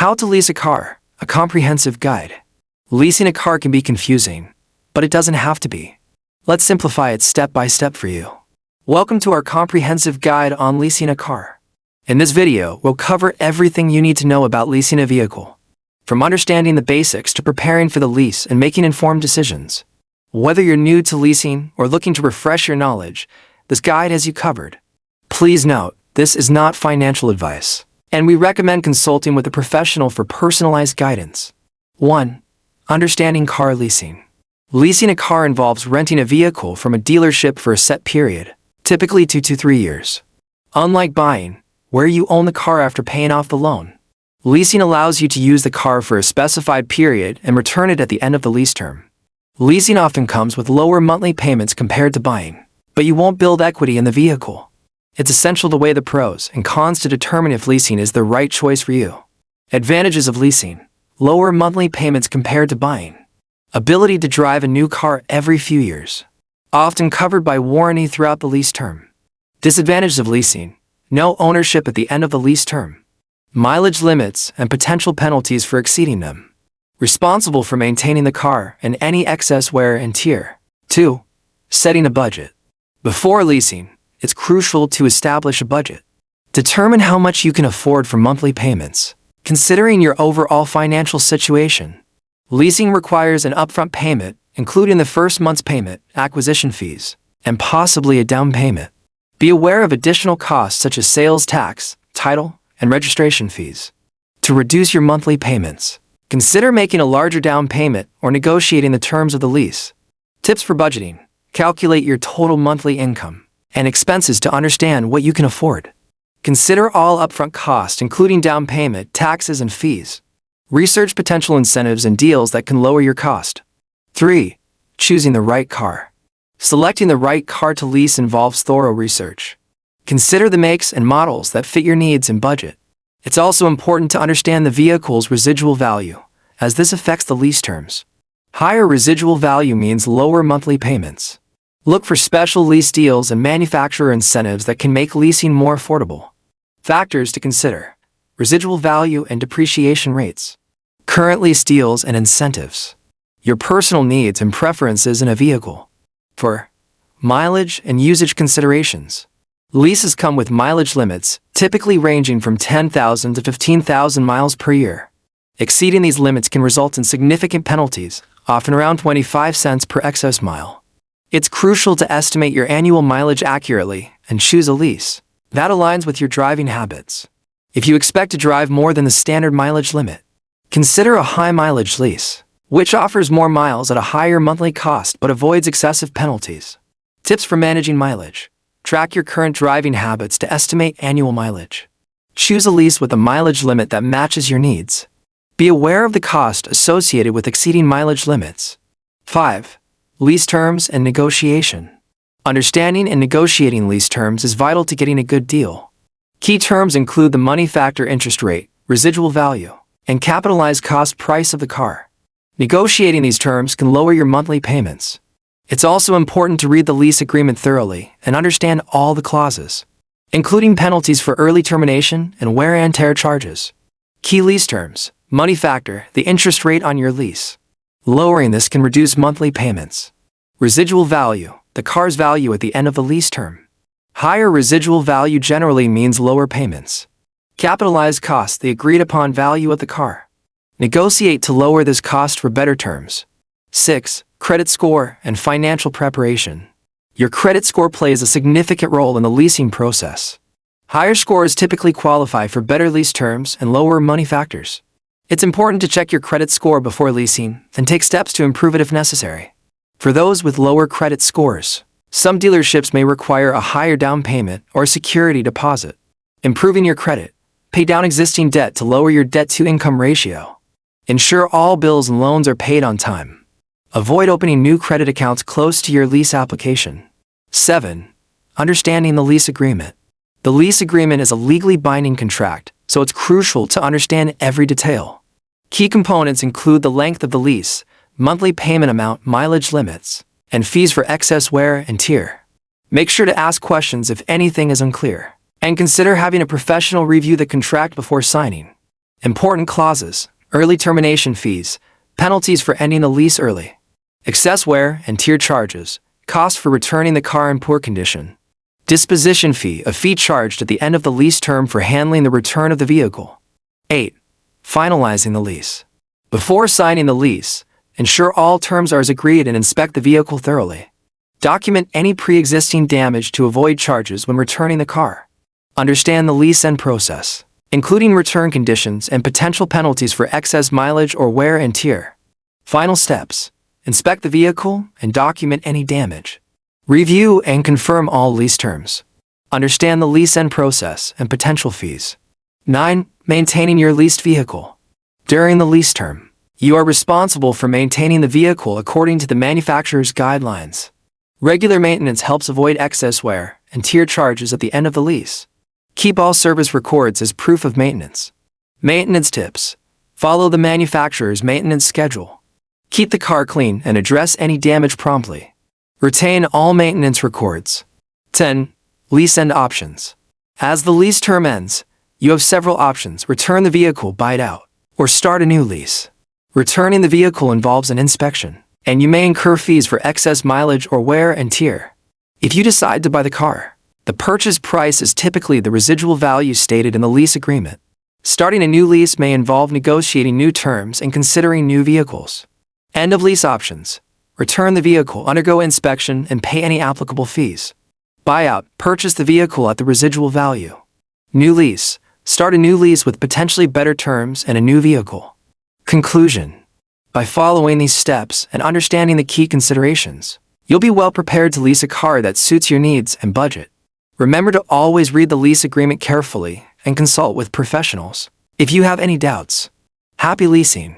How to lease a car, a comprehensive guide. Leasing a car can be confusing, but it doesn't have to be. Let's simplify it step by step for you. Welcome to our comprehensive guide on leasing a car. In this video, we'll cover everything you need to know about leasing a vehicle, from understanding the basics to preparing for the lease and making informed decisions. Whether you're new to leasing or looking to refresh your knowledge, this guide has you covered. Please note, this is not financial advice, and we recommend consulting with a professional for personalized guidance. 1. Understanding car leasing. Leasing a car involves renting a vehicle from a dealership for a set period, typically 2 to 3 years. Unlike buying, where you own the car after paying off the loan, leasing allows you to use the car for a specified period and return it at the end of the lease term. Leasing often comes with lower monthly payments compared to buying, but you won't build equity in the vehicle. It's essential to weigh the pros and cons to determine if leasing is the right choice for you. Advantages of leasing: lower monthly payments compared to buying. Ability to drive a new car every few years, often covered by warranty throughout the lease term. Disadvantages of leasing: no ownership at the end of the lease term. Mileage limits and potential penalties for exceeding them. Responsible for maintaining the car and any excess wear and tear. 2. Setting a budget. Before leasing, it's crucial to establish a budget. Determine how much you can afford for monthly payments, considering your overall financial situation. Leasing requires an upfront payment, including the first month's payment, acquisition fees, and possibly a down payment. Be aware of additional costs such as sales tax, title, and registration fees. To reduce your monthly payments, consider making a larger down payment or negotiating the terms of the lease. Tips for budgeting: calculate your total monthly income and expenses to understand what you can afford. Consider all upfront costs, including down payment, taxes, and fees. Research potential incentives and deals that can lower your cost. 3. Choosing the right car. Selecting the right car to lease involves thorough research. Consider the makes and models that fit your needs and budget. It's also important to understand the vehicle's residual value, as this affects the lease terms. Higher residual value means lower monthly payments. Look for special lease deals and manufacturer incentives that can make leasing more affordable. Factors to consider: residual value and depreciation rates. Current lease deals and incentives. Your personal needs and preferences in a vehicle. For mileage and usage considerations. Leases come with mileage limits, typically ranging from 10,000 to 15,000 miles per year. Exceeding these limits can result in significant penalties, often around 25 cents per excess mile. It's crucial to estimate your annual mileage accurately and choose a lease that aligns with your driving habits. If you expect to drive more than the standard mileage limit, consider a high mileage lease, which offers more miles at a higher monthly cost but avoids excessive penalties. Tips for managing mileage: track your current driving habits to estimate annual mileage. Choose a lease with a mileage limit that matches your needs. Be aware of the cost associated with exceeding mileage limits. 5. Lease terms and negotiation. Understanding and negotiating lease terms is vital to getting a good deal. Key terms include the money factor interest rate, residual value, and capitalized cost price of the car. Negotiating these terms can lower your monthly payments. It's also important to read the lease agreement thoroughly and understand all the clauses, including penalties for early termination and wear and tear charges. Key lease terms: money factor, the interest rate on your lease. Lowering this can reduce monthly payments. Residual value, the car's value at the end of the lease term. Higher residual value generally means lower payments. Capitalized cost, the agreed upon value of the car. Negotiate to lower this cost for better terms. 6. Credit score and financial preparation. Your credit score plays a significant role in the leasing process. Higher scores typically qualify for better lease terms and lower money factors. It's important to check your credit score before leasing and take steps to improve it if necessary. For those with lower credit scores, some dealerships may require a higher down payment or security deposit. Improving your credit: pay down existing debt to lower your debt-to-income ratio. Ensure all bills and loans are paid on time. Avoid opening new credit accounts close to your lease application. 7. Understanding the lease agreement. The lease agreement is a legally binding contract, so it's crucial to understand every detail. Key components include the length of the lease, monthly payment amount, mileage limits, and fees for excess wear and tear. Make sure to ask questions if anything is unclear, and consider having a professional review the contract before signing. Important clauses: early termination fees, penalties for ending the lease early, excess wear and tear charges, cost for returning the car in poor condition, disposition fee, a fee charged at the end of the lease term for handling the return of the vehicle. 8. Finalizing the lease. Before signing the lease, ensure all terms are as agreed and inspect the vehicle thoroughly. Document any pre-existing damage to avoid charges when returning the car. Understand the lease-end process, including return conditions and potential penalties for excess mileage or wear and tear. Final steps: inspect the vehicle and document any damage. Review and confirm all lease terms. Understand the lease-end process and potential fees. 9. Maintaining your leased vehicle. During the lease term, you are responsible for maintaining the vehicle according to the manufacturer's guidelines. Regular maintenance helps avoid excess wear and tear charges at the end of the lease. Keep all service records as proof of maintenance. Maintenance tips: follow the manufacturer's maintenance schedule. Keep the car clean and address any damage promptly. Retain all maintenance records. 10. Lease-end options. As the lease term ends, you have several options: return the vehicle, buy it out, or start a new lease. Returning the vehicle involves an inspection, and you may incur fees for excess mileage or wear and tear. If you decide to buy the car, the purchase price is typically the residual value stated in the lease agreement. Starting a new lease may involve negotiating new terms and considering new vehicles. End of lease options: return the vehicle, undergo inspection, and pay any applicable fees. Buyout: purchase the vehicle at the residual value. New lease: start a new lease with potentially better terms and a new vehicle. Conclusion: by following these steps and understanding the key considerations, you'll be well prepared to lease a car that suits your needs and budget. Remember to always read the lease agreement carefully and consult with professionals if you have any doubts. Happy leasing!